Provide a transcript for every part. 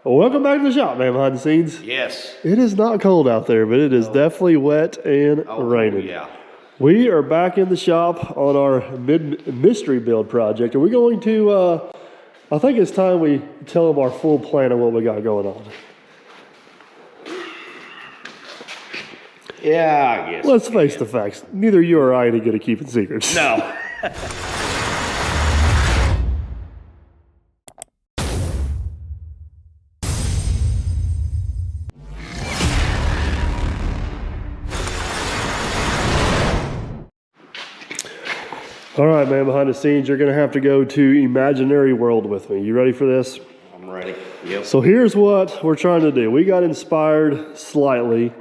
Welcome back to the shop, man, behind the scenes. Yes. It is not cold out there, but it is definitely wet and raining. Yeah. We are back in the shop on our mystery build project. Are we going to, I think it's time we tell them our full plan of what we got going on. Yeah, I guess. Let's face the facts. Neither you or I are any good at keeping secrets. No. All right, man, behind the scenes, you're going to have to go to Imaginary World with me. You ready for this? I'm ready. Yep. So here's what we're trying to do. We got inspired slightly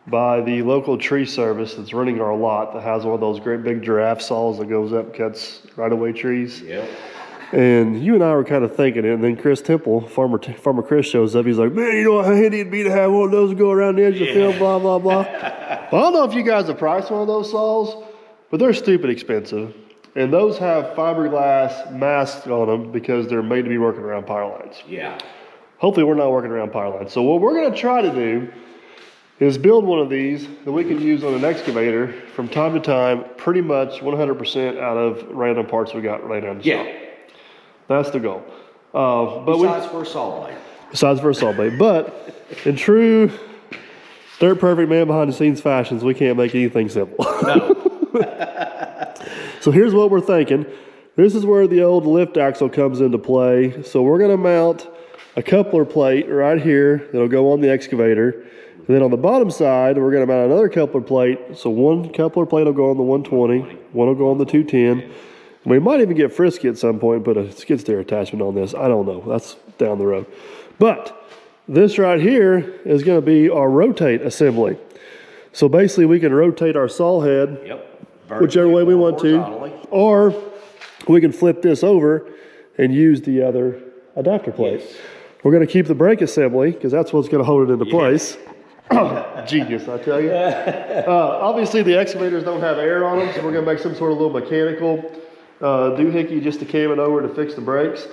by the local tree service that's running our lot that has one of those great big giraffe saws that goes up and cuts right-of-way trees. Yep. And you and I were kind of thinking it, and then Chris Temple, Farmer Chris shows up. He's like, man, you know how handy it'd be to have one of those go around the edge of the field, blah, blah, blah. Well, I don't know if you guys have priced one of those saws, but they're stupid expensive. And those have fiberglass masks on them because they're made to be working around power lines. Yeah. Hopefully we're not working around power lines. So what we're going to try to do is build one of these that we can use on an excavator from time to time, pretty much 100% out of random parts we got right down the shop. That's the goal. Besides for a saw blade. Besides for a saw blade. But in true dirt perfect man behind the scenes fashions, we can't make anything simple. No. So here's what we're thinking. This is where the old lift axle comes into play. So we're going to mount a coupler plate right here that'll go on the excavator. And then on the bottom side, we're going to mount another coupler plate. So one coupler plate will go on the 120, one will go on the 210. We might even get frisky at some point and put a skid steer attachment on this. I don't know. That's down the road. But this right here is going to be our rotate assembly. So basically we can rotate our saw head whichever way we want to, or we can flip this over and use the other adapter plate. Yes. We're going to keep the brake assembly because that's what's going to hold it into place. Genius, I tell you. Obviously the excavators don't have air on them, so we're going to make some sort of little mechanical doohickey just to cam it over to fix the brakes.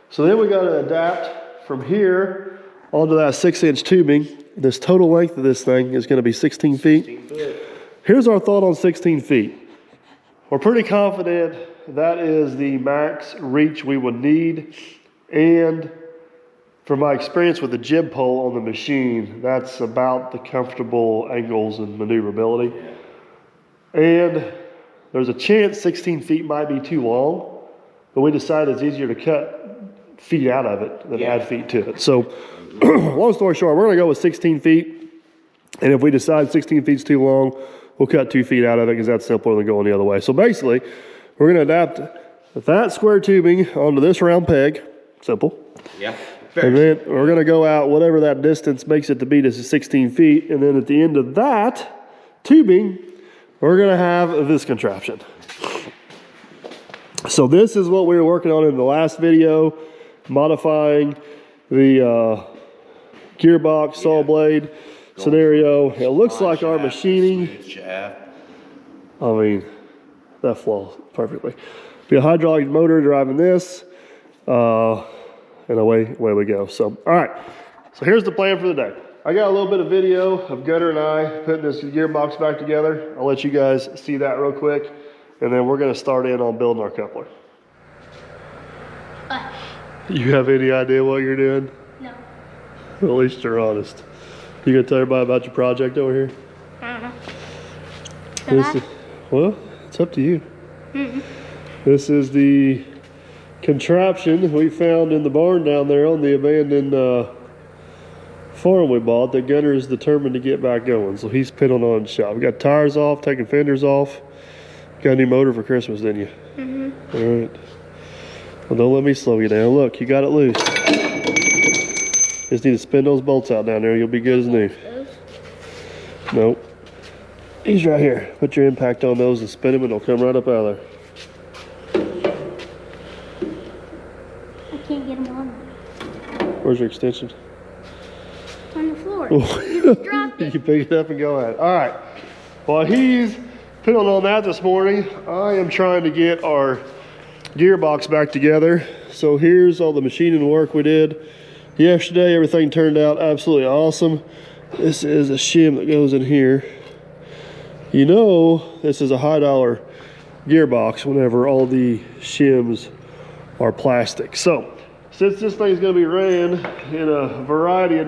So then we got to adapt from here onto that 6-inch tubing. This total length of this thing is going to be 16 feet. 16 foot. Here's our thought on 16 feet. We're pretty confident that is the max reach we would need. And from my experience with the jib pole on the machine, that's about the comfortable angles and maneuverability. And there's a chance 16 feet might be too long, but we decided it's easier to cut feet out of it than add feet to it. So long story short, we're going to go with 16 feet. And if we decide 16 feet's too long, we'll cut 2 feet out of it because that's simpler than going the other way. So basically, we're going to adapt that square tubing onto this round peg. Simple. Yeah. And then we're going to go out whatever that distance makes it to be to 16 feet. And then at the end of that tubing, we're going to have this contraption. So this is what we were working on in the last video, modifying the gearbox, saw blade scenario. It looks like our machining, I mean, that flows perfectly. Be a hydraulic motor driving this, and away we go. So, all right, so here's the plan for the day. I got a little bit of video of Gunner and I putting this gearbox back together. I'll let you guys see that real quick, and then we're gonna start in on building our coupler. You have any idea what you're doing? No. At least you're honest. You gonna tell everybody about your project over here? Well, it's up to you. This is the contraption we found in the barn down there on the abandoned farm we bought that Gunner is determined to get back going. So he's piddling on the shop. We got tires off, taking fenders off. Got a new motor for Christmas, didn't you? All right. Well, don't let me slow you down. Look, you got it loose. Just need to spin those bolts out down there. You'll be good as new. Nope. He's right here. Put your impact on those and spin them and it'll come right up out of there. I can't get them on. Where's your extension? On the floor. You just dropped it. You can pick it up and go at it. All right. While he's piddling on that this morning, I am trying to get our gearbox back together. So here's all the machining work we did yesterday. Everything turned out absolutely awesome. This is a shim that goes in here. You know, this is a high dollar gearbox whenever all the shims are plastic. So since this thing's going to be ran in a variety of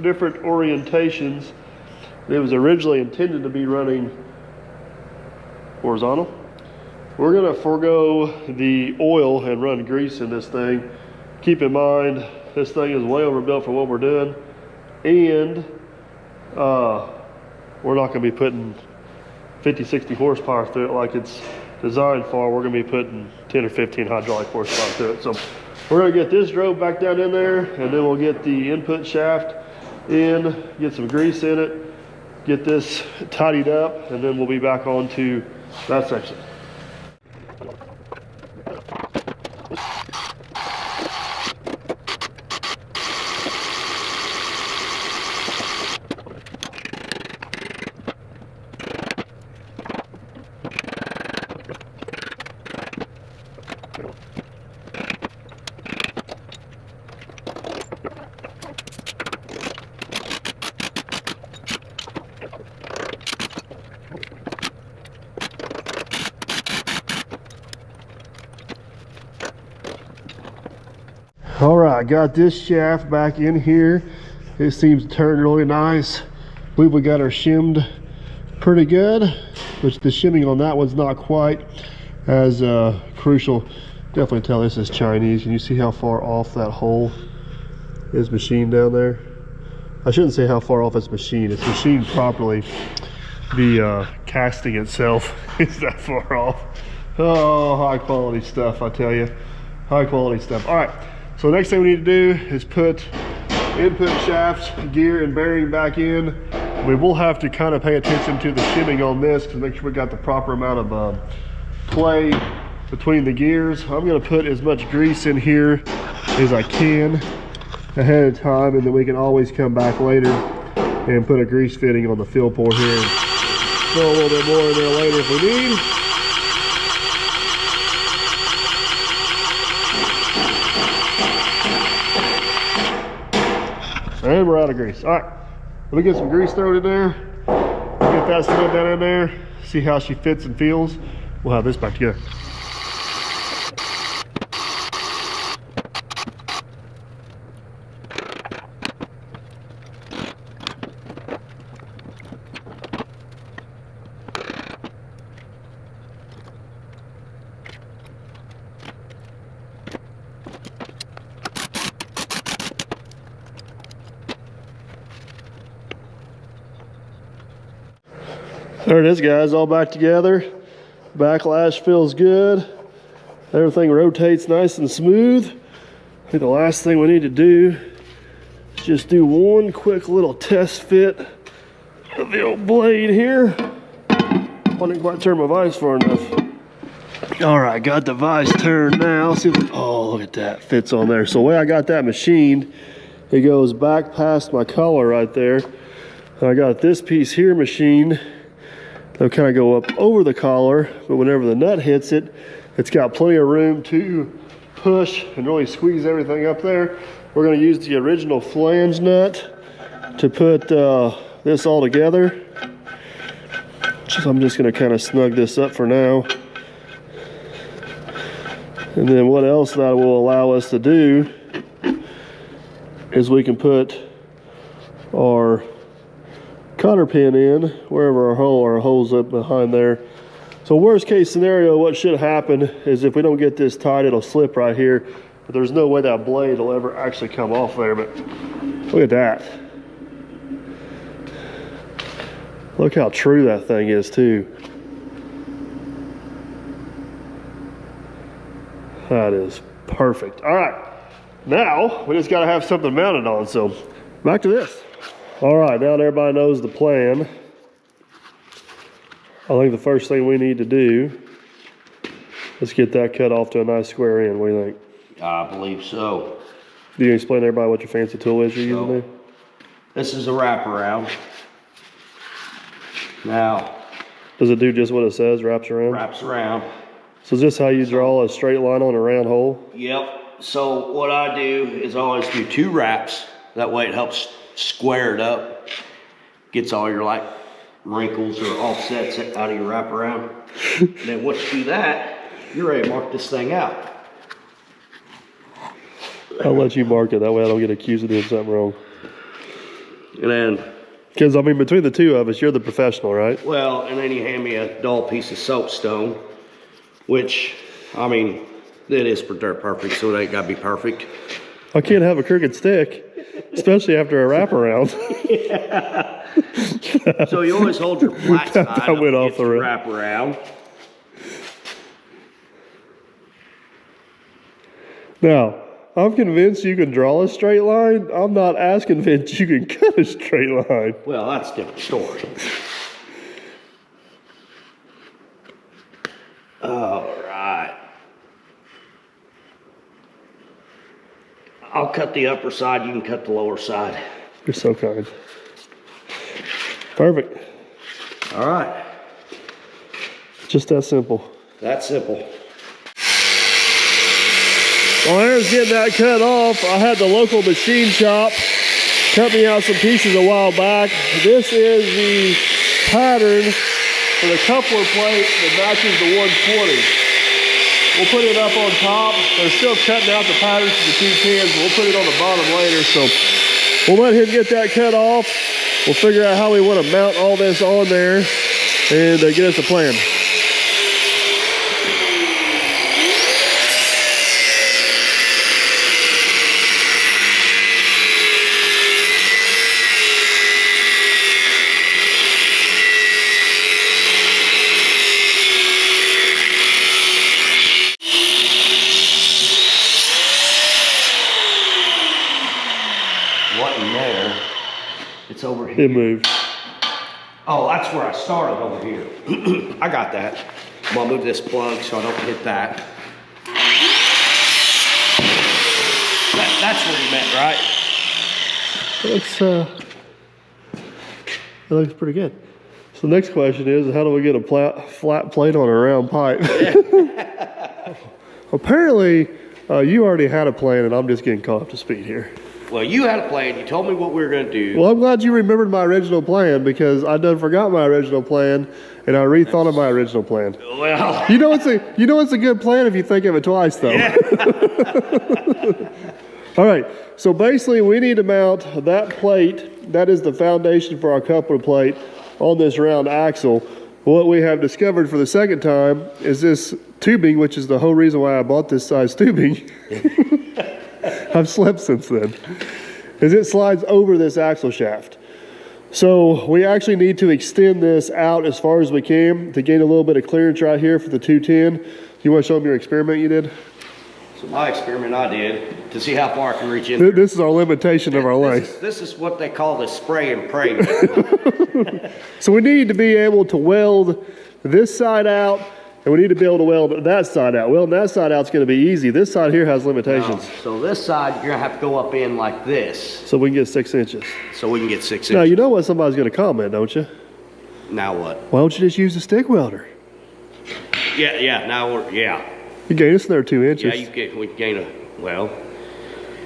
different orientations, it was originally intended to be running horizontal. We're going to forego the oil and run grease in this thing. Keep in mind, this thing is way overbuilt for what we're doing, and we're not going to be putting 50, 60 horsepower through it like it's designed for. We're going to be putting 10 or 15 hydraulic horsepower through it. So we're going to get this drove back down in there, and then we'll get the input shaft in, get some grease in it, get this tidied up, and then we'll be back on to that section. All right, got this shaft back in here. It seems to turn really nice. I believe we got her shimmed pretty good, which the shimming on that one's not quite as crucial. Definitely tell this is Chinese. Can you see how far off that hole is machined down there? I shouldn't say how far off it's machined. It's machined properly. The casting itself is that far off. Oh, high quality stuff, I tell you. High quality stuff. All right. So next thing we need to do is put input shafts, gear, and bearing back in. We will have to kind of pay attention to the shimming on this to make sure we got the proper amount of play between the gears. I'm going to put as much grease in here as I can ahead of time, and then we can always come back later and put a grease fitting on the fill pour here and throw a little bit more in there later if we need. And we're out of grease. All right, let me get some grease thrown in there. Get that slid down in there. See how she fits and feels. We'll have this back together. There it is, guys, all back together. Backlash feels good. Everything rotates nice and smooth. I think the last thing we need to do is just do one quick little test fit of the old blade here. I didn't quite turn my vise far enough. All right, got the vise turned now. See if oh, look at that, fits on there. So the way I got that machined, it goes back past my collar right there. And I got this piece here machined. They'll kind of go up over the collar, but whenever the nut hits it, it's got plenty of room to push and really squeeze everything up there. We're going to use the original flange nut to put this all together. So I'm just going to kind of snug this up for now. And then what else that will allow us to do is we can put our cotter pin in wherever our hole's up behind there. So worst case scenario, what should happen is if we don't get this tight, it'll slip right here, but there's no way that blade will ever actually come off there. But look at that, look how true that thing is too. That is perfect. All right, now we just got to have something mounted on, so back to this. All right, now that everybody knows the plan, I think the first thing we need to do is get that cut off to a nice square end. What do you think? I believe so. Do you explain to everybody what your fancy tool is you're using there? This is a wraparound. Now, does it do just what it says, wraps around? Wraps around. So is this how you draw a straight line on a round hole? Yep. So what I do is I always do 2 wraps. That way it helps square it up. Gets all your like wrinkles or offsets out of your wraparound. And then once you do that, you're ready to mark this thing out. I'll let you mark it. That way I don't get accused of doing something wrong. And then, Because, I mean, between the two of us, you're the professional, right? well, and then you hand me a dull piece of soapstone, which, I mean, it is for dirt perfect, so it ain't gotta be perfect. I can't have a crooked stick, especially after a wraparound. So you always hold your flat side That went off the rail. wrap around. Now, I'm convinced you can draw a straight line. I'm not as convinced you can cut a straight line. Well, that's a different story. All right. I'll cut the upper side, you can cut the lower side. You're so kind. Perfect. All right. Just that simple. That's simple. While Aaron's getting that cut off, I had the local machine shop cut me out some pieces a while back. This is the pattern for the coupler plate that matches the 120. We'll put it up on top. They're still cutting out the patterns for the 210s. We'll put it on the bottom later. So we'll let him get that cut off. We'll figure out how we want to mount all this on there and get us a plan. Wasn't there. It's over here. It moved. Oh, that's where I started over here. I got that. I'm gonna move this plug so I don't hit that. That's what he meant, right? It looks pretty good. So the next question is, how do we get a flat plate on a round pipe? Apparently, you already had a plan, and I'm just getting caught up to speed here. Well, you had a plan. You told me what we were gonna do. Well, I'm glad you remembered my original plan, because I done forgot my original plan, and I rethought of my original plan. Well, You know it's a good plan if you think of it twice, though. yeah. All right, so basically we need to mount that plate, that is the foundation for our coupler plate, on this round axle. What we have discovered for the second time is this tubing, which is the whole reason why I bought this size tubing. I've slept since then, is it slides over this axle shaft. So we actually need to extend this out as far as we can to gain a little bit of clearance right here for the 210. You want to show them your experiment you did? So my experiment I did to see how far I can reach in. This is our limitation of our length. This is what they call the spray and pray method. So we need to be able to weld this side out, and we need to be able to weld that side out. Welding that side out is going to be easy. This side here has limitations. So this side, you're gonna have to go up in like this, So we can get 6 inches. so we can get 6 Now, inches. you know what somebody's going to comment, don't you? Now what? Why don't you just use a stick welder? Yeah. Now we're You gain us another 2 inches. we gain a well.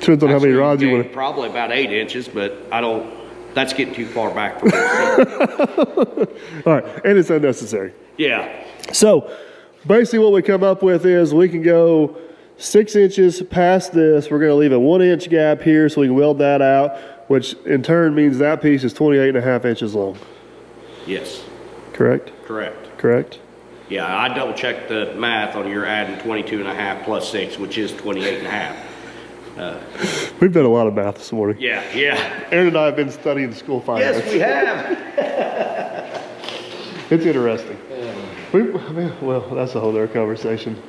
Depends on how many actually, rods you gain want to. Probably about 8 inches, but I don't. That's getting too far back for me. All right, and it's unnecessary. Yeah. So basically what we come up with is we can go 6 inches past this. We're going to leave a 1 inch gap here so we can weld that out, which in turn means that piece is 28.5 inches long. Yes. Correct? Correct. Correct? Yeah, I double checked the math on your adding 22.5 plus 6, which is 28.5. We've done a lot of math this morning. Yeah. Aaron and I have been studying school finance. Yes, we have. It's interesting. Well, that's a whole other conversation.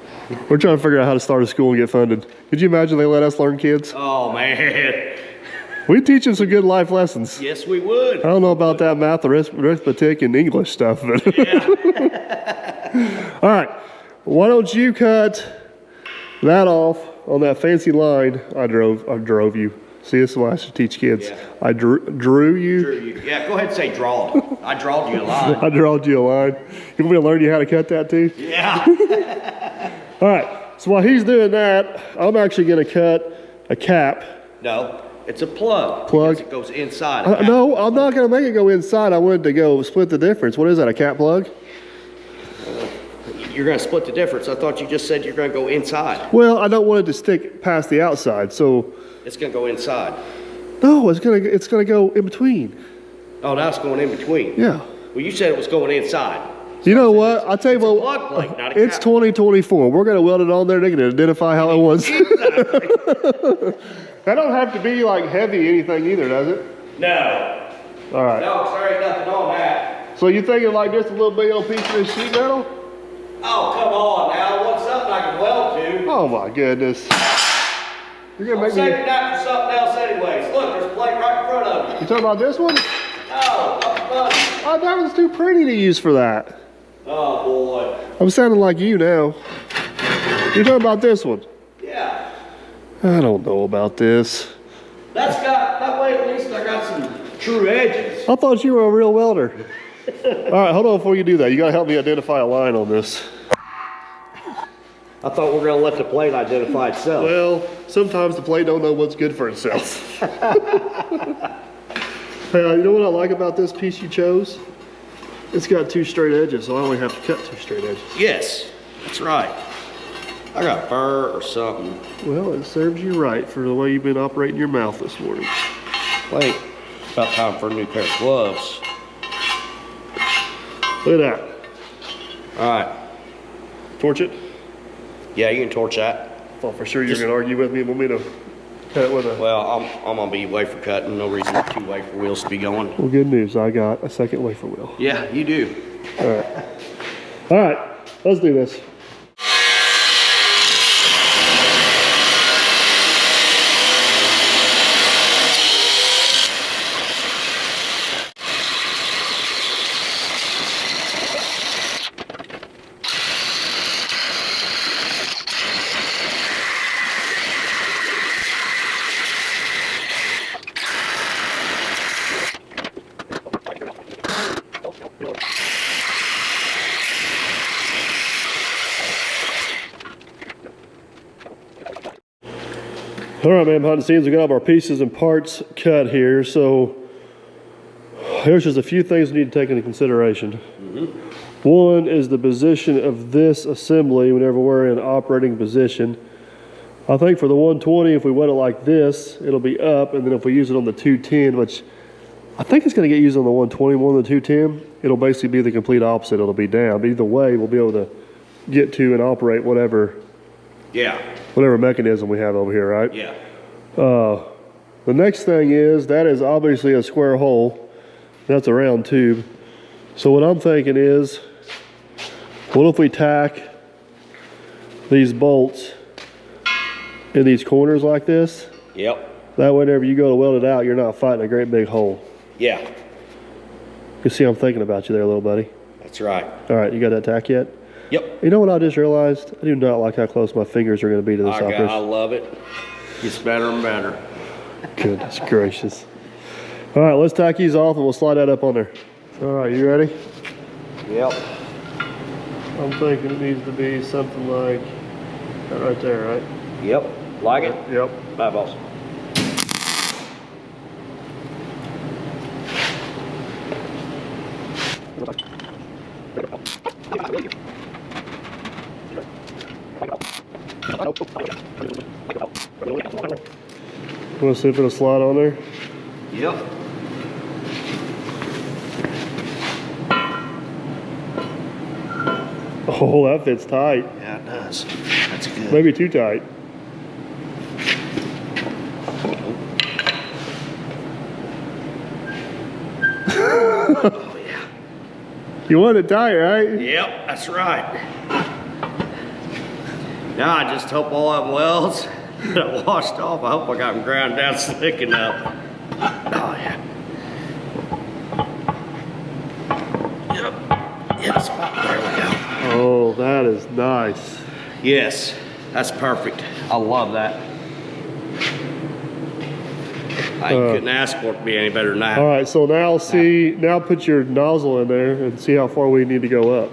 We're trying to figure out how to start a school and get funded. Could you imagine they let us learn kids? Oh man. We teach them some good life lessons. Yes, we would. I don't know about that math, arithmetic, and English stuff, but Yeah. all right. Why don't you cut that off on that fancy line? I drove you. See, this is why I should teach kids. Yeah. I drew you. Yeah, go ahead and say draw. I drawed you a line. I drawed you a line. You want me to learn you how to cut that too? Yeah. All right. So while he's doing that, I'm actually going to cut a cap. No, it's a plug. Plug? Because it goes inside. No, I'm not going to make it go inside. I wanted to go split the difference. What is that, a cap plug? You're going to split the difference. I thought you just said you're going to go inside. Well, I don't want it to stick past the outside, so. It's going to go inside. No, it's gonna go in between. Oh, now it's going in between. Yeah. Well, you said it was going inside. You know what? I'll tell you what. Plug plate, not a It's cap. 2024. We're gonna weld it on there. They can identify how it was. Exactly. That don't have to be like heavy anything either, does it? No. All right. No, there ain't nothing on that. So you thinking like just a little big old piece of this sheet metal? Oh, come on now. What's something I can weld to? Oh my goodness. You're gonna I'm make saving me. that for something else anyways. Look, there's a plate right in front of you. You talking about this one? Oh, not funny. Oh, that one's too pretty to use for that. Oh, boy. I'm sounding like you now. You're talking about this one? Yeah. I don't know about this. That's got, that way at least I got some true edges. I thought you were a real welder. All right, hold on before you do that. You gotta help me identify a line on this. I thought we were going to let the plate identify itself. Well, sometimes the plate don't know what's good for itself. Hey, you know what I like about this piece you chose? It's got two straight edges, so I only have to cut two straight edges. Yes, that's right. I got burr or something. Well, it serves you right for the way you've been operating your mouth this morning. Wait, about time for a new pair of gloves. Look at that. All right. Torch it. Yeah, you can torch that. I thought for sure you were going to argue with me and want me to cut it with a... Well, I'm going to be wafer cutting. No reason for 2 wafer wheels to be going. Well, good news. I got a second wafer wheel. Yeah, you do. All right. All right. Let's do this. All right, man, behind the scenes, we got all our pieces and parts cut here. So there's just a few things we need to take into consideration. One is the position of this assembly whenever we're in operating position. I think for the 120, if we wet it like this, it'll be up, and then if we use it on the 210, which I think it's going to get used on the 120 more than the 210, it'll basically be the complete opposite. It'll be down. But either way, we'll be able to get to and operate whatever mechanism we have over here, right? Yeah. The next thing is, that is obviously a square hole. That's a round tube. So what I'm thinking is, what if we tack these bolts in these corners like this? Yep. That way, whenever you go to weld it out, you're not fighting a great big hole. Yeah. You see, I'm thinking about you there, little buddy. That's right. All right, you got that tack yet? Yep. You know what I just realized? I do not like how close my fingers are going to be to this sucker. I love it. Gets better and better. Goodness gracious. All right, let's tack these off and we'll slide that up on there. All right, you ready? Yep. I'm thinking it needs to be something like that right there, right? Yep. Like it? Yep. Bye, boss. Want to see if it'll slide on there? Yep. Oh, that fits tight. Yeah, it does. That's good. Maybe too tight. Oh, yeah. You want it tight, right? Yep, that's right. Now I just hope all them welds that I washed off, I hope I got them ground down slick enough. Oh, yeah. Yep. Yep, spot. There we go. Oh, that is nice. Yes, that's perfect. I love that. I couldn't ask for it to be any better than that. All right, so now now put your nozzle in there and see how far we need to go up.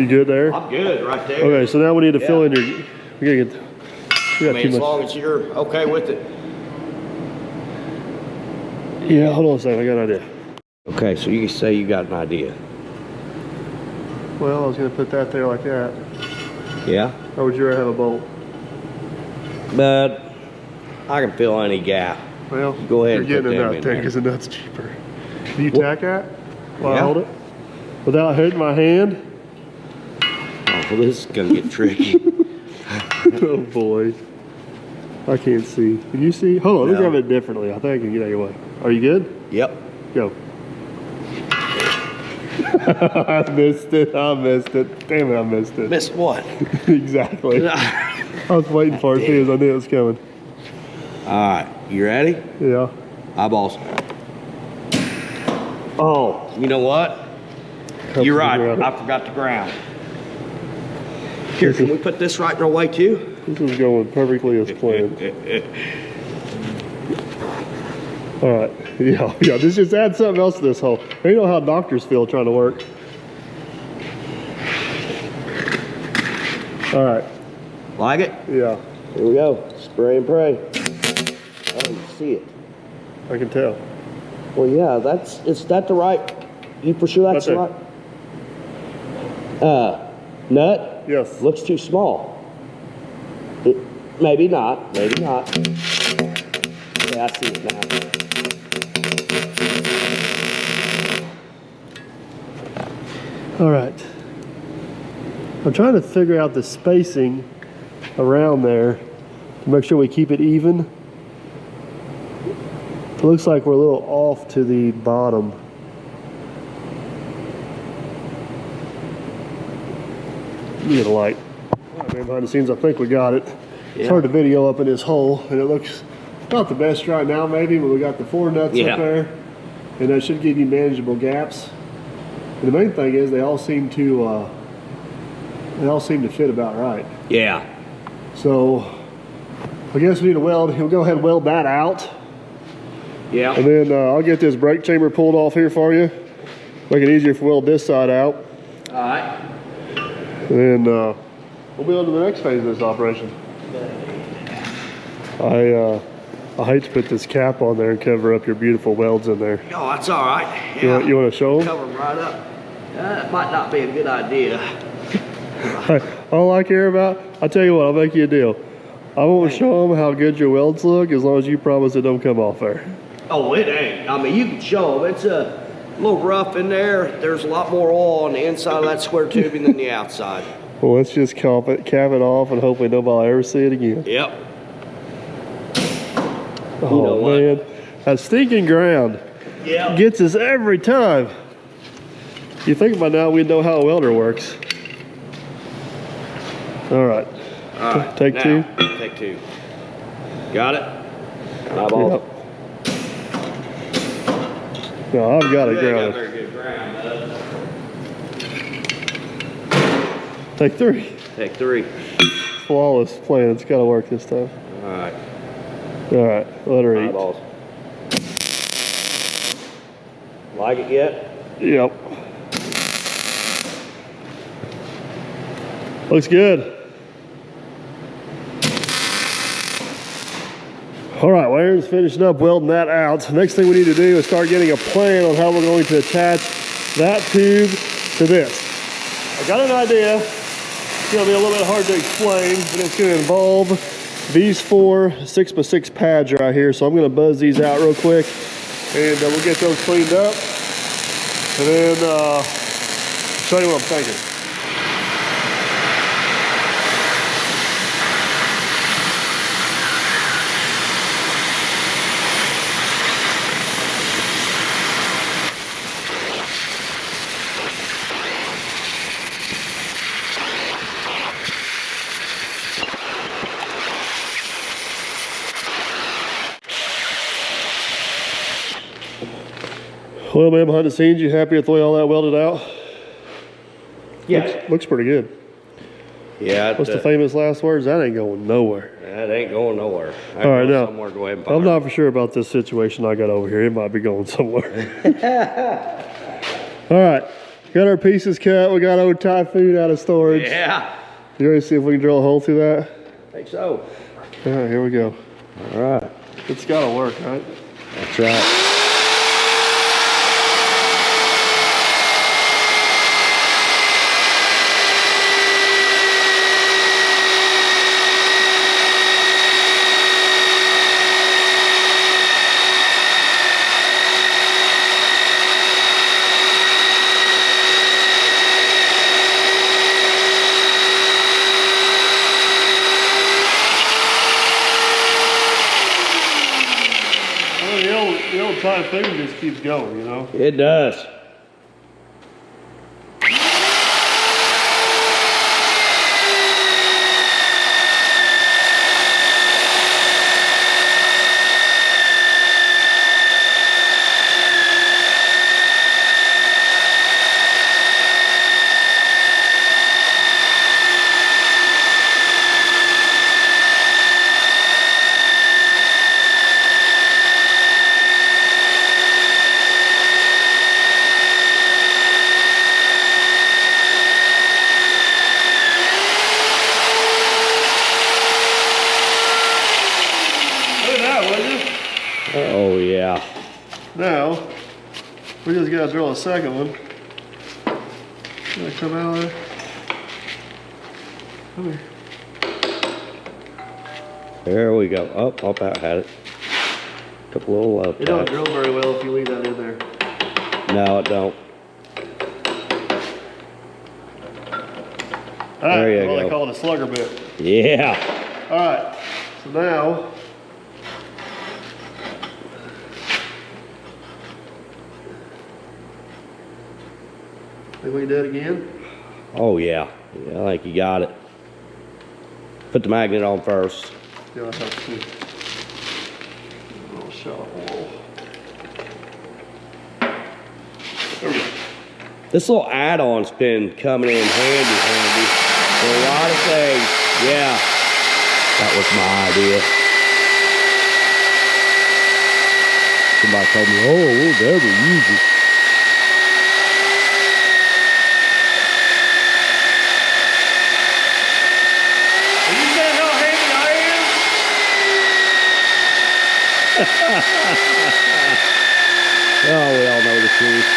You good there? I'm good right there. Okay, so now we need to fill in your. We gotta get. We got I mean, too as much. long as you're okay with it. Yeah, hold on a second. I got an idea. Okay, so you say you got an idea. Well, I was gonna put that there like that. Yeah? Or would you rather have a bolt? But I can fill any gap. Well, Go ahead you're and put getting a them nut in there there. because the nut's cheaper. Can you tack that while I Yeah. hold it? Without hurting my hand? Oh, well, this is gonna get tricky. Oh boy. I can't see. Can you see? Hold on, let me No. grab it differently. I think I can get out of your way. Are you good? Yep. Go. I missed it. I missed it. Damn it, I missed it. Miss what? Exactly. I was waiting for it too, as I knew it was coming. Alright, you ready? Yeah. Eyeballs. Oh, you know what? Helps You're me right. grab it. I forgot the ground. Here, can we put this right in our way too? This is going perfectly as planned. All right. Yeah. This just adds something else to this hole. You know how doctors feel trying to work. All right. Like it? Yeah. Here we go. Spray and pray. Oh, you see it. I can tell. Well, yeah, is that the right, you for sure that's the Right right? Nut? Yes. Looks too small. Maybe not, maybe not. Yeah, I see it now. All right. I'm trying to figure out the spacing around there to make sure we keep it even. It looks like we're a little off to the bottom. Let me get a light. All right, man, behind the scenes, I think we got it. It's hard to video up in this hole, and it looks not the best right now, maybe, but we got the 4 nuts up there, and that should give you manageable gaps. And the main thing is they all seem to fit about right. Yeah. So I guess we need to weld. We'll go ahead and weld that out. Yeah. And then I'll get this brake chamber pulled off here for you. Make it easier if we weld this side out. All right. And then we'll be on to the next phase of this operation. I hate to put this cap on there and cover up your beautiful welds in there. Oh, that's all right. Yeah. You want to show them? Cover them right up. That might not be a good idea. All I care about, I'll tell you what, I'll make you a deal. I won't show them how good your welds look as long as you promise it don't come off there. Oh, it ain't. I mean, you can show them. It's a little rough in there. There's a lot more oil on the inside of that square tubing than the outside. Well, let's just cap it off and hopefully nobody will ever see it again. Yep. Oh, You know what? man. That stinking ground Yeah. gets us every time. You think by now we'd know how a welder works. All right. All right. Take now, 2. Take 2. Got it? Eyeballs. Yep. No, I've got it You ain't got grounded. very good ground, Take 3. Take 3. Flawless plan. It's got to work this time. All right. All right. Let her eat. Eyeballs. Like it yet? Yep. Looks good. All right, well, Aaron's finishing up welding that out. Next thing we need to do is start getting a plan on how we're going to attach that tube to this. I got an idea. It's going to be a little bit hard to explain, but it's going to involve these 4 6x6 pads right here. So I'm going to buzz these out real quick, and we'll get those cleaned up, and then show you what I'm thinking. Well, man, behind the scenes, you happy with the way all that welded out? Yeah. Looks pretty good. Yeah. What's the famous last words? That ain't going nowhere. That ain't going nowhere. All right, now, somewhere, go ahead and find I'm not for sure about this situation I got over here. It might be going somewhere. All right, Got our pieces cut. We got old Typhoon out of storage. Yeah. You ready to see if we can drill a hole through that? I think so. All right, here we go. All right. It's got to work, right? That's right. The old Typhoon just keeps going, you know? It does. Oh yeah. Now, we just gotta drill a second one. Gonna come out of there. Come here. There we go. Oh, about had it. Couple little low. It don't drill very well if you leave that in there. No, it don't. All right, There you well, go. they call it a slugger bit. Yeah. All right, so now, think we can do it again? Oh yeah. Yeah, I think you got it. Put the magnet on first. Yeah, I have to. A little shot wall. There we go. This little add-on's been coming in handy for a lot of things. Yeah. That was my idea. Somebody told me, oh, we'll never use it. Are you saying how handy I am? Oh, we all know the truth.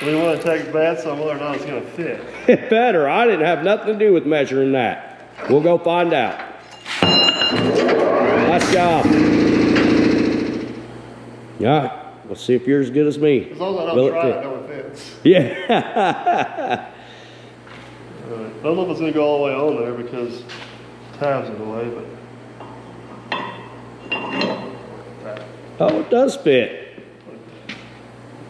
We want to take bets on whether or not it's going to fit. It better. I didn't have nothing to do with measuring that. We'll go find out. Nice job. Yeah. Let's see if you're as good as me. As long as I Will don't try fit? it, no, it fits. Yeah. All right. I don't know if it's going to go all the way on there because tabs in the way, but. Oh, it does fit.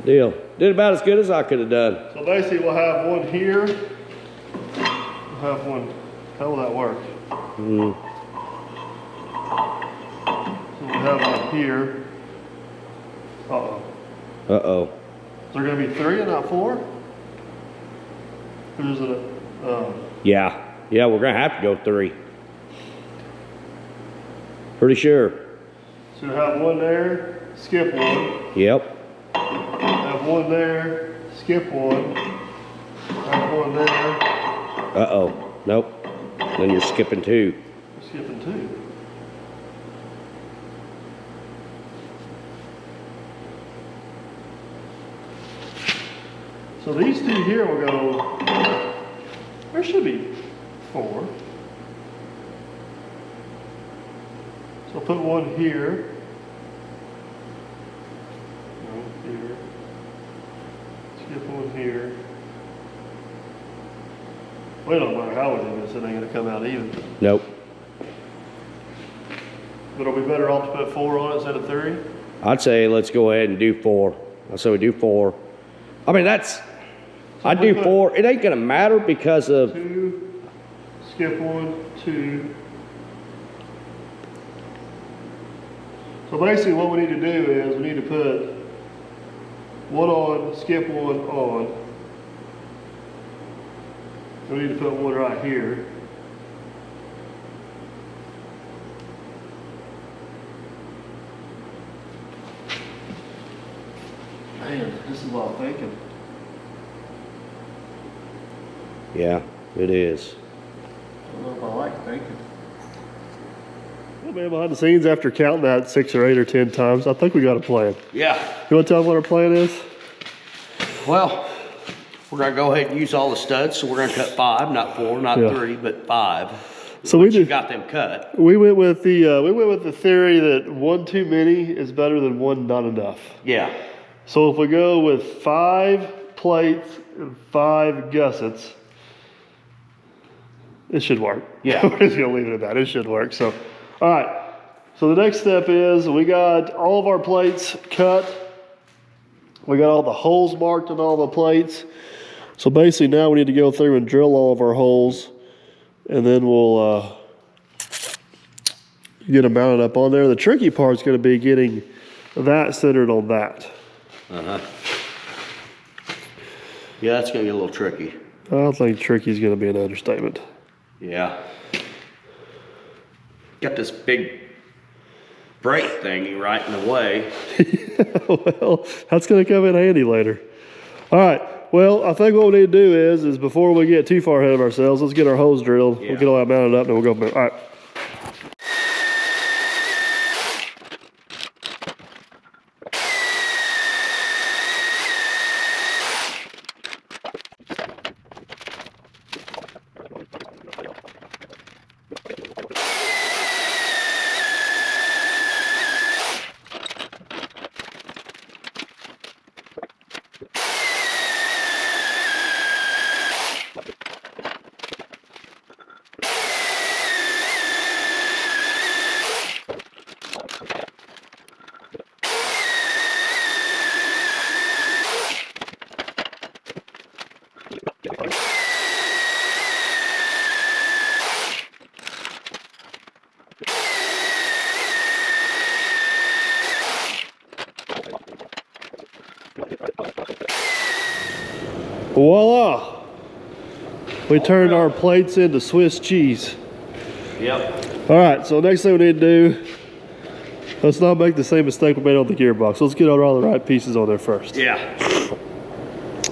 Deal. Did about as good as I could have done. So basically we'll have one here. We'll have one. How will that work? Mm. So we'll have one here. Uh-oh. Uh-oh. Is there going to be 3 and not 4? There's a, Yeah. Yeah, we're going to have to go 3. Pretty sure. so we'll have one there, skip one. Yep. Have one there, skip one. Have one there, Uh-oh. Nope. Then you're skipping 2. skipping 2. So these 2 here will go, there should be 4. So I'll put one here. No, here. Skip one here. Well, it don't matter how we do this, it ain't gonna come out even. Nope. But it'll be better off to put 4 on it instead of 3? I'd say let's go ahead and do 4. I say we do 4. I mean, I'd do 4. It ain't gonna matter because of 2, skip 1, 2. So basically what we need to do is we need to put 1 on, skip 1 on. We need to put 1 right here. Man, this is what I'm thinking. yeah, it is. I don't know if I like thinking. Well, man, behind the scenes, after counting that 6 or 8 or 10 times, I think we got a plan. Yeah. You want to tell them what our plan is? Well, we're gonna go ahead and use all the studs, so we're gonna cut 5, not 4, not 3, but 5. So we You just got them cut. we went with the theory that 1 too many is better than 1 not enough. Yeah. So if we go with 5 plates and 5 gussets, it should work. Yeah. We're just gonna leave it at that. It should work. So, all right. So the next step is we got all of our plates cut. We got all the holes marked on all the plates. So basically now we need to go through and drill all of our holes, and then we'll get them mounted up on there. The tricky part is going to be getting that centered on that. Uh-huh. Yeah, that's gonna get a little tricky. I don't think tricky is going to be an understatement. Yeah. Got this big brake thingy right in the way. Well, that's going to come in handy later. All right. Well, I think what we need to do is before we get too far ahead of ourselves, let's get our hose drilled. Yeah. We'll get all that mounted up, and we'll go from there. All right. Voila! We turned our plates into Swiss cheese. Yep. All right, so next thing we need to do, let's not make the same mistake we made on the gearbox. Let's get all the right pieces on there first. Yeah.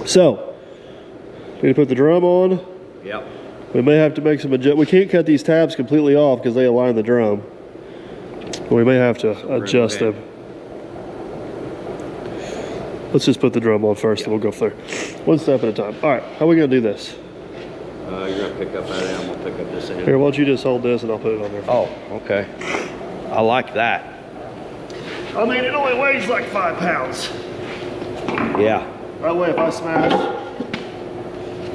So, we need to put the drum on. Yep. We may have to make some adjust. We can't cut these tabs completely off because they align the drum. We may have to adjust them. Let's just put the drum on first, and we'll go through. 1 step at a time. All right, how are we gonna do this? You're gonna pick up that end, I'm gonna pick up this end. Here, why don't you just hold this and I'll put it on there. Oh, okay. I like that. I mean, it only weighs like 5 pounds. Yeah. That way, if I smash,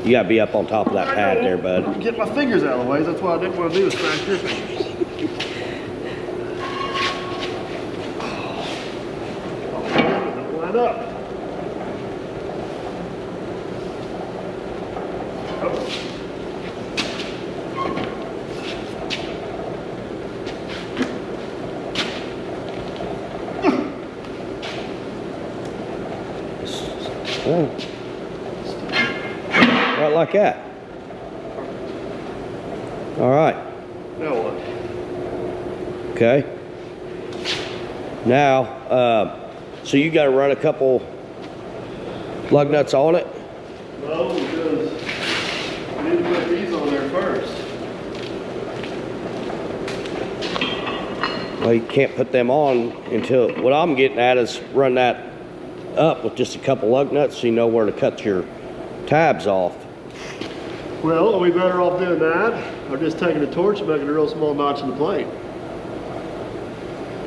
You gotta be up on top of that pad there, bud. Get my fingers out of the way. That's what I didn't want to do is smash your fingers. Don't line up. Right like that. All right. Now what? Okay. Now, so you got to run a couple lug nuts on it. No, because we need to put these on there first. Well, you can't put them on until, what I'm getting at is run that up with just a couple lug nuts so you know where to cut your tabs off. Well, are we better off doing that or just taking a torch and making a real small notch in the plate?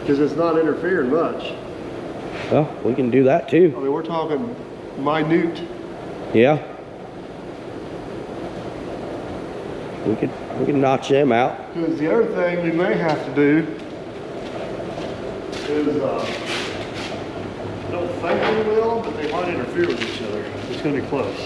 Because it's not interfering much. Well, we can do that too. I mean, we're talking minute. Yeah. We can notch them out. Because the other thing we may have to do is don't think they will, but they might interfere with each other. It's going to be close.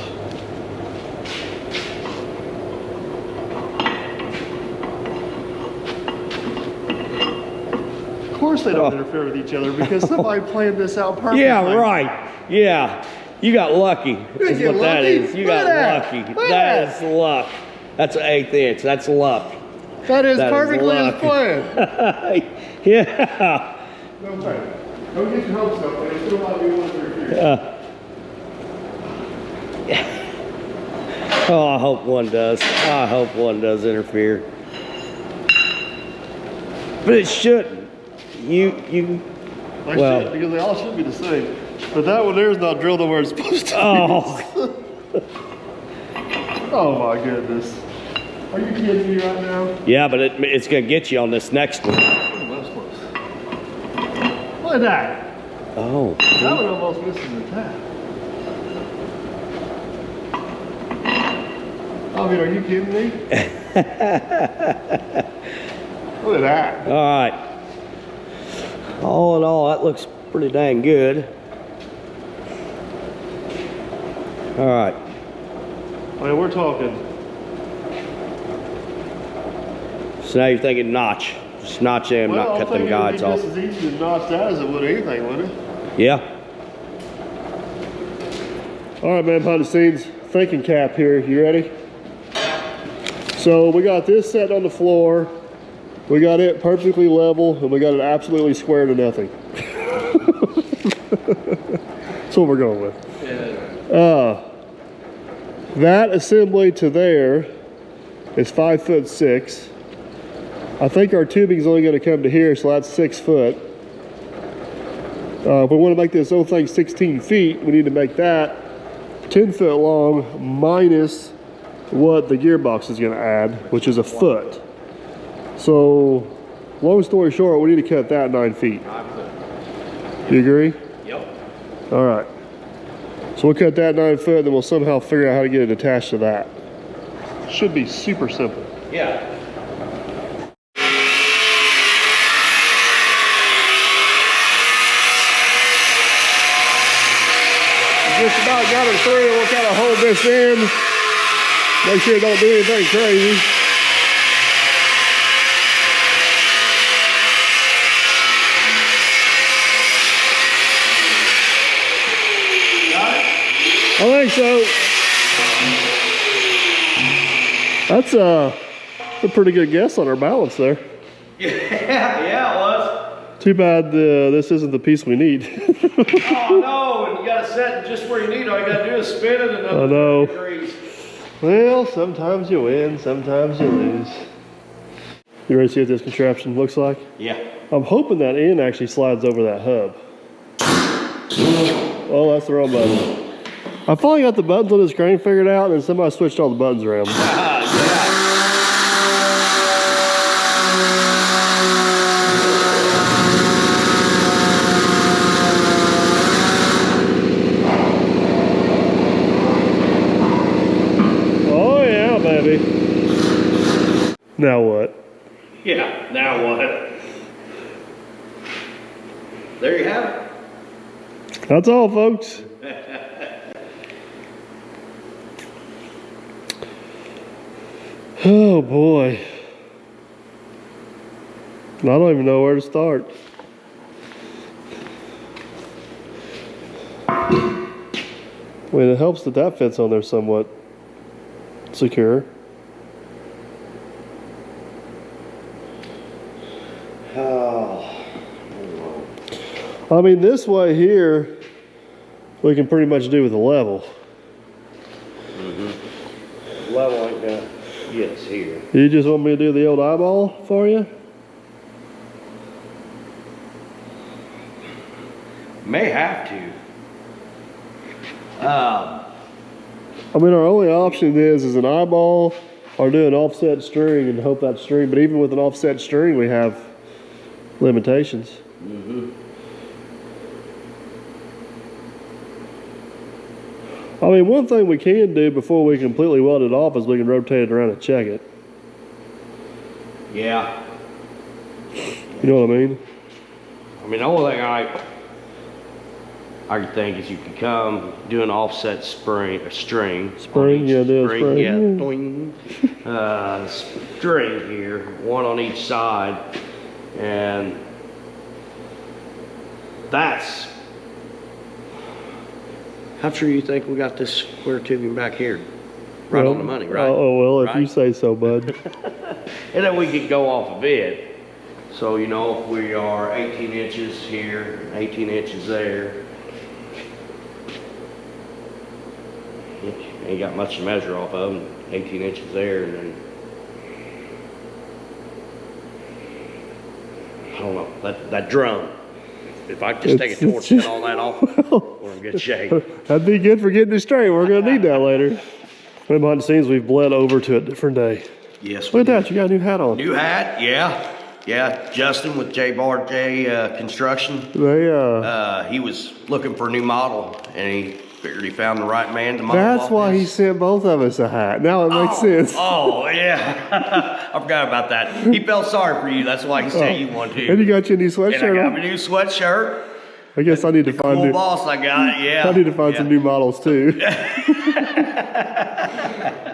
Of course they don't interfere with each other because somebody planned this out perfectly. Yeah, right. Yeah. You got lucky. Is what that lucky? is. You got lucky. That is luck. That's an 1/8 inch. That's luck. That is That is perfectly as luck. planned. Yeah. Don't get your hopes up, man. It still might be one of your Oh, I hope one does. I hope one does interfere. But it shouldn't. You. They Well. should, because they all should be the same. But that one there is not drilled the where it's supposed to Oh. be. Oh my goodness. Are you kidding me right now? Yeah, but it's gonna get you on this next one. Oh, that's close. Look at that. Oh. That one almost misses the tap. I mean, are you kidding me? Look at that. All right. All in all, that looks pretty dang good. All right. I mean, we're talking. So now you're thinking notch. Just notch them, Well, not cut them guides it'd off. be just as easy to notch that as it would anything, wouldn't it? Yeah. All right, man, behind the scenes thinking cap here. You ready? So we got this set on the floor. We got it perfectly level, and we got it absolutely square to nothing. That's what we're going with. That assembly to there is 5'6". I think our tubing is only going to come to here, so that's 6 foot. If we want to make this whole thing 16 feet, we need to make that 10 foot long minus what the gearbox is going to add, which is a foot. So, long story short, we need to cut that 9 feet. You agree? Yep. All right. So we'll cut that 9 foot, then we'll somehow figure out how to get it attached to that. Should be super simple. Yeah. Just about got it through. We'll kind of hold this in. Make sure it don't do anything crazy. I think so. That's a pretty good guess on our balance there. Yeah, it was. Too bad this isn't the piece we need. Oh no, and you got to set it just where you need it. All you got to do is spin it and I know. 30 degrees. Well, sometimes you win, sometimes you lose. You ready to see what this contraption looks like? Yeah. I'm hoping that end actually slides over that hub. Oh, that's the wrong button. I finally got the buttons on this crane figured out, and somebody switched all the buttons around. Oh yeah, baby. Now what? Yeah, now what? There you have it. That's all, folks. Oh boy. I don't even know where to start. I mean, it helps that that fits on there somewhat secure. Oh. I mean, this way here, we can pretty much do with a level. Level ain't gonna get us here. You just want me to do the old eyeball for you? May have to. I mean, our only option is an eyeball or do an offset string and hope that string, but even with an offset string, we have limitations. I mean, one thing we can do before we completely weld it off is we can rotate it around and check it. Yeah. You know what I mean? I mean, the only thing our thing is you can come do an offset string. Spring, yeah, do a spring. Yeah, doing, string here, one on each side, and that's. How true you think we got this square tubing back here? Right on the money, right? Oh, well, if right? you say so, bud. And then we could go off of it. So, you know, if we are 18 inches here, 18 inches there, ain't got much to measure off of, and 18 inches there, and then, I don't know, that drum. If I could just take a torch and all that off, we're in good shape. That'd be good for getting it straight. We're going to need that later. But behind the scenes, we've bled over to a different day. Yes, Look at that. You got a new hat on. New hat, yeah. Yeah, Justin with J Construction. He was looking for a new model, and he figured he found the right man to model. That's why he sent both of us a hat. Now it makes sense. Oh, yeah. I forgot about that. He felt sorry for you. That's why he sent you one, too. And you got your new sweatshirt And I got on? my new sweatshirt. I guess I need to find Cool boss I got, yeah. I need to find some new models, too.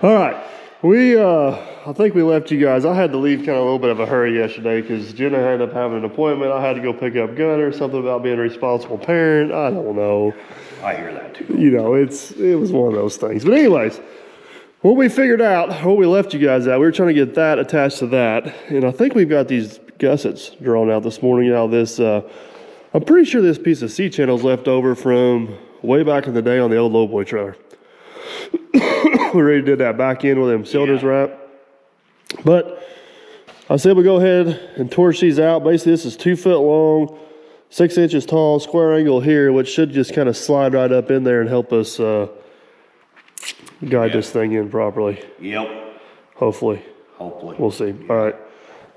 All right. I think we left you guys. I had to leave kind of a little bit of a hurry yesterday because Jenna ended up having an appointment. I had to go pick up Gunner, something about being a responsible parent. I don't know. I hear that too. You know, it was one of those things. But anyways, what we figured out, what we left you guys at, we were trying to get that attached to that. And I think we've got these gussets drawn out this morning. Now this, I'm pretty sure this piece of C-channel's left over from way back in the day on the old lowboy trailer. We already did that back end with them cylinders wrapped. But I said we go ahead and torch these out. Basically, this is 2 foot long, 6 inches tall, square angle here, which should just kind of slide right up in there and help us guide this thing in properly. Yep. Hopefully. Hopefully. We'll see. All right.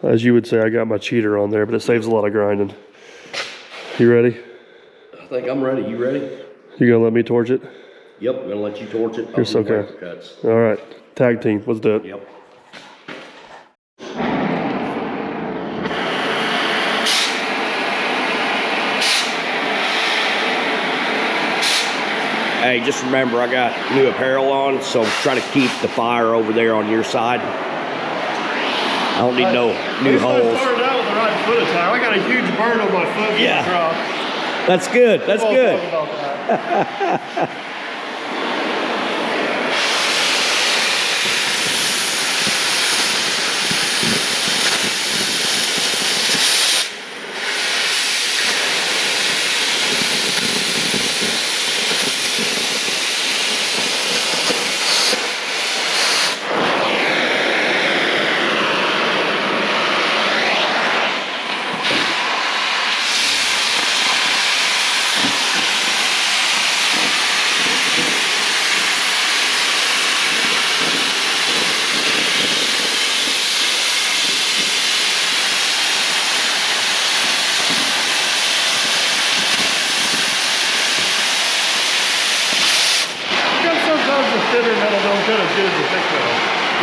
As you would say, I got my cheater on there, but it saves a lot of grinding. You ready? I think I'm ready. You ready? You gonna let me torch it? Yep, I'm gonna let you torch it. You're so kind. All right. Tag team. Let's do it. Yep. Hey, just remember, I got new apparel on, so try to keep the fire over there on your side. I don't need no new holes. I started out with the right foot attire. I got a huge burn on my foot. Yeah. That's good. That's good.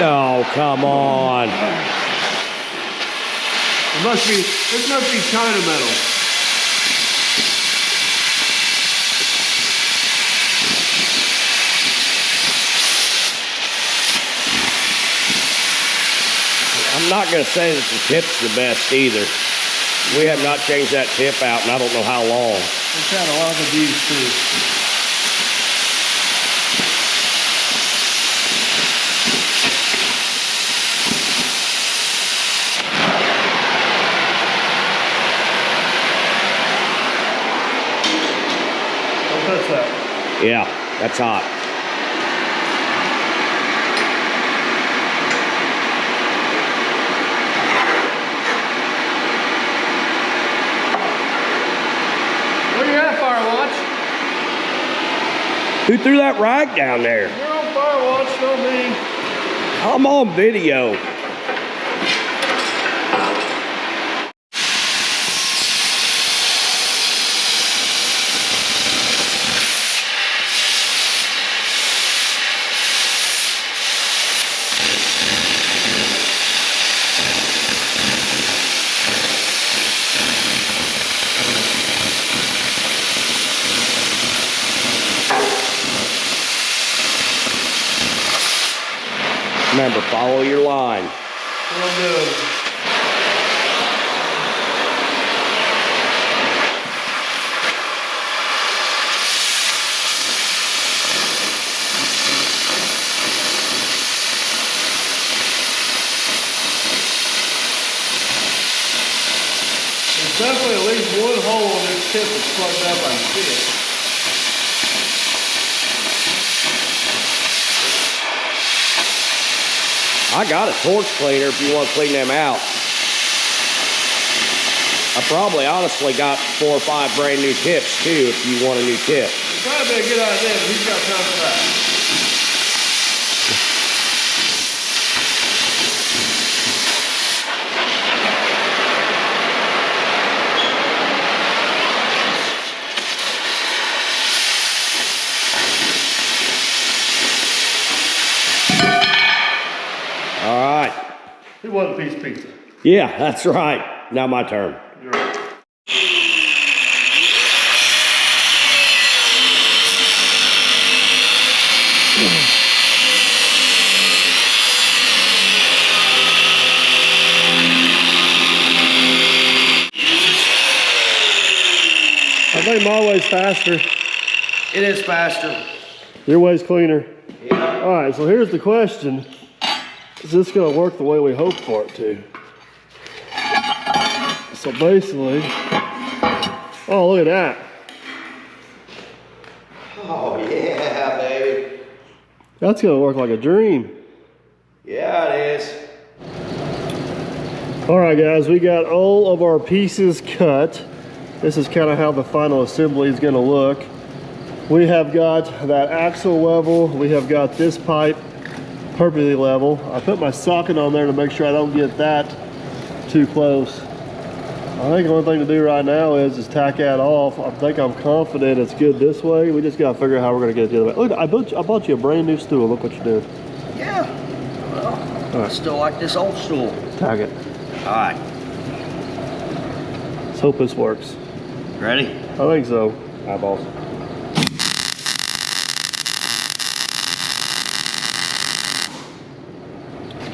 Oh, come on. This must be China metal. I'm not going to say that the tip's the best either. We have not changed that tip out and I don't know how long. It's had a lot of abuse too. Yeah, that's hot. Where you at, Firewatch? Who threw that rag down there? You're on Firewatch, not me. I'm on video. Remember, follow your line. What I'm doing. There's definitely at least one hole in this tip that's plugged up, I can see it. I got a torch cleaner if you want to clean them out. I probably honestly got 4 or 5 brand new tips too if you want a new tip. It'd probably be a good idea, but who's got time for that? All right. Who won a piece of pizza? Yeah, that's right. Now my turn. You're right. I think my way's faster. It is faster. Your way's cleaner. Yeah. All right, so here's the question. Is this gonna work the way we hope for it to? So basically, oh, look at that. Oh yeah, baby. That's gonna work like a dream. Yeah, it is. All right, guys, we got all of our pieces cut. This is kind of how the final assembly is gonna look. We have got that axle level. We have got this pipe perfectly level. I put my socket on there to make sure I don't get that too close. I think the only thing to do right now is tack that off. I think I'm confident it's good this way. We just gotta figure out how we're gonna get it the other way. Look, I bought you a brand new stool. Look what you did. Yeah. Well, I still like this old stool. Tack it. All right. Let's hope this works. Ready? I think so. Eyeballs.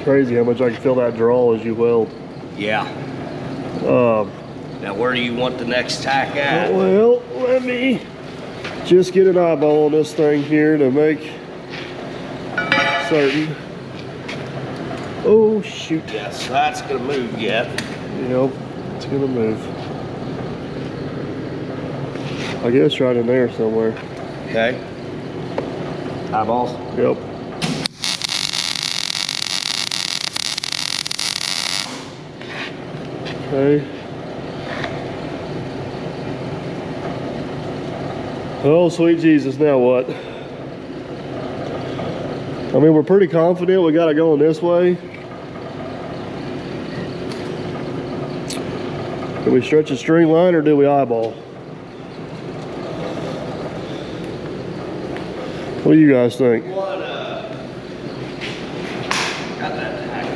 Crazy how much I can feel that draw as you weld. Yeah. Now where do you want the next tack at? Well, let me just get an eyeball on this thing here to make certain. Oh, shoot. Yes, that's gonna move yet. Yep, it's gonna move. I guess right in there somewhere. Okay. Eyeballs. Yep. Okay. Oh, sweet Jesus, now what? I mean, we're pretty confident we got it going this way. Do we stretch a string line or do we eyeball? What do you guys think? Got that tack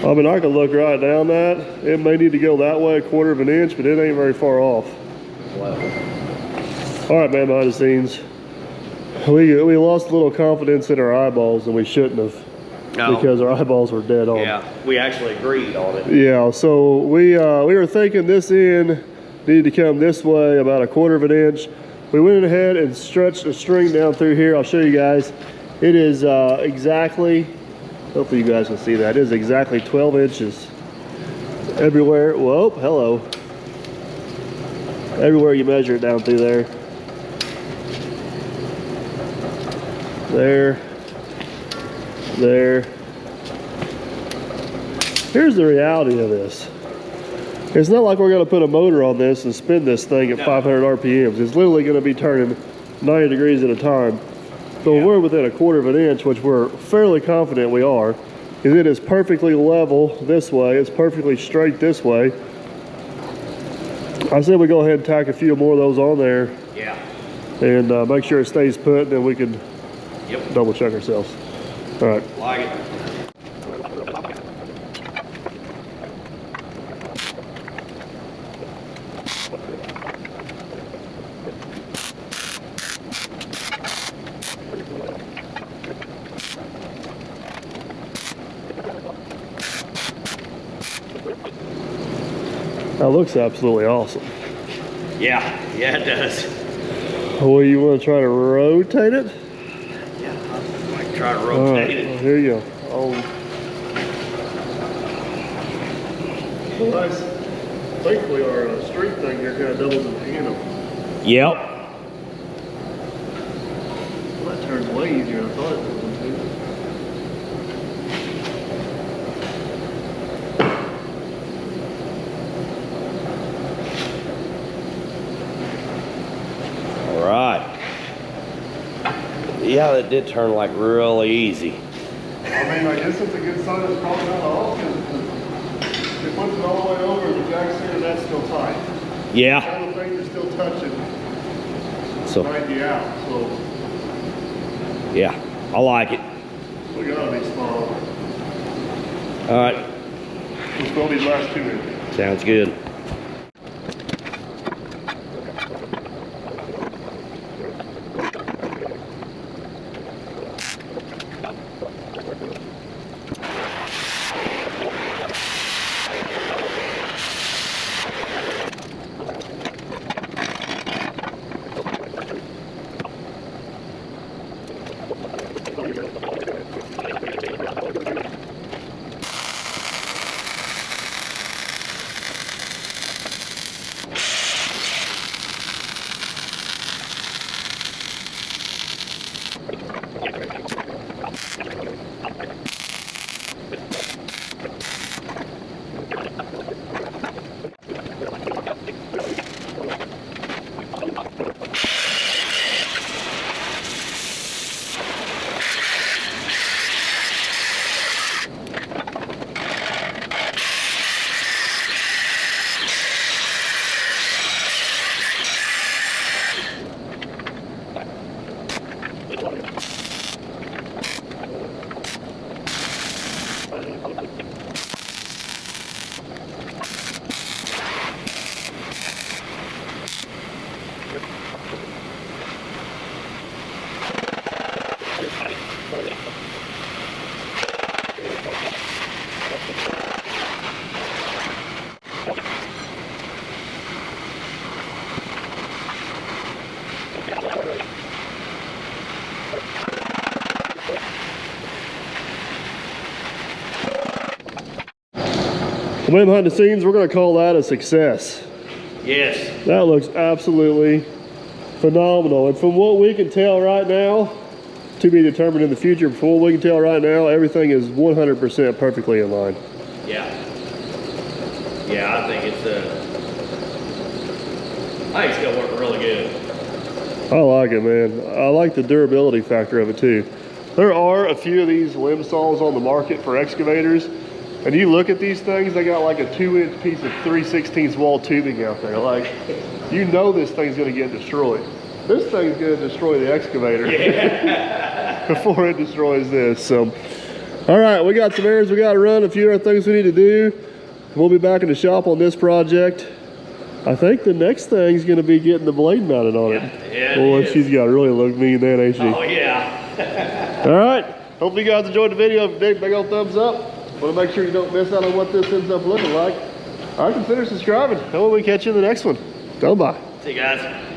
on. I mean, I could look right down that. It may need to go that way, 1/4 of an inch, but it ain't very far off. All right, man, behind the scenes. We lost a little confidence in our eyeballs, and we shouldn't have. No. Because our eyeballs were dead on. Yeah, we actually agreed on it. Yeah, so we were thinking this end needed to come this way about 1/4 of an inch. We went ahead and stretched a string down through here. I'll show you guys. It is exactly, hopefully you guys can see that. It is exactly 12 inches everywhere. Whoa, hello. Everywhere you measure it down through there. There. There. Here's the reality of this. It's not like we're going to put a motor on this and spin this thing at 500 RPMs. It's literally going to be turning 90 degrees at a time. So we're within 1/4 of an inch, which we're fairly confident we are, because it is perfectly level this way. It's perfectly straight this way. I said we go ahead and tack a few more of those on there. Yeah. And make sure it stays put, and then we can Yep. double check ourselves. All right. Like it. That looks absolutely awesome. Yeah, it does. Well, you want to try to rotate it? Yeah, I might try to All rotate right, it. well, here you go. Well, nice. Thankfully, our street thing here kind of doubles as a handle. Yep. Well, that turns way easier than I thought it was going to. All right. Yeah, that did turn like really easy. I mean, I guess it's a good sign it's probably not off because it puts it all the way over the jack stand, that's still tight. Yeah. All the things are still touching So 90 out, so yeah, I like it. we gotta be small. All right, Let's throw these last two in. sounds good. Well, behind the scenes, we're going to call that a success. Yes. That looks absolutely phenomenal. And from what we can tell right now, to be determined in the future, from what we can tell right now, everything is 100% perfectly in line. Yeah. Yeah, I think it's gonna work really good. I like it, man. I like the durability factor of it too. There are a few of these limb saws on the market for excavators, and you look at these things, they got like a 2-inch piece of 3/16 wall tubing out there. Like, you know this thing's gonna get destroyed. This thing's gonna destroy the excavator before it destroys this. So, all right, we got some errands we gotta run, a few other things we need to do. We'll be back in the shop on this project. I think the next thing's gonna be getting the blade mounted on it. Yeah, Boy, it is. she's got to really look mean then, ain't she? Oh yeah. All right. Hopefully you guys enjoyed the video. Big old thumbs up. Want to make sure you don't miss out on what this ends up looking like. All right, consider subscribing. And we'll catch you in the next one. Bye. See you guys.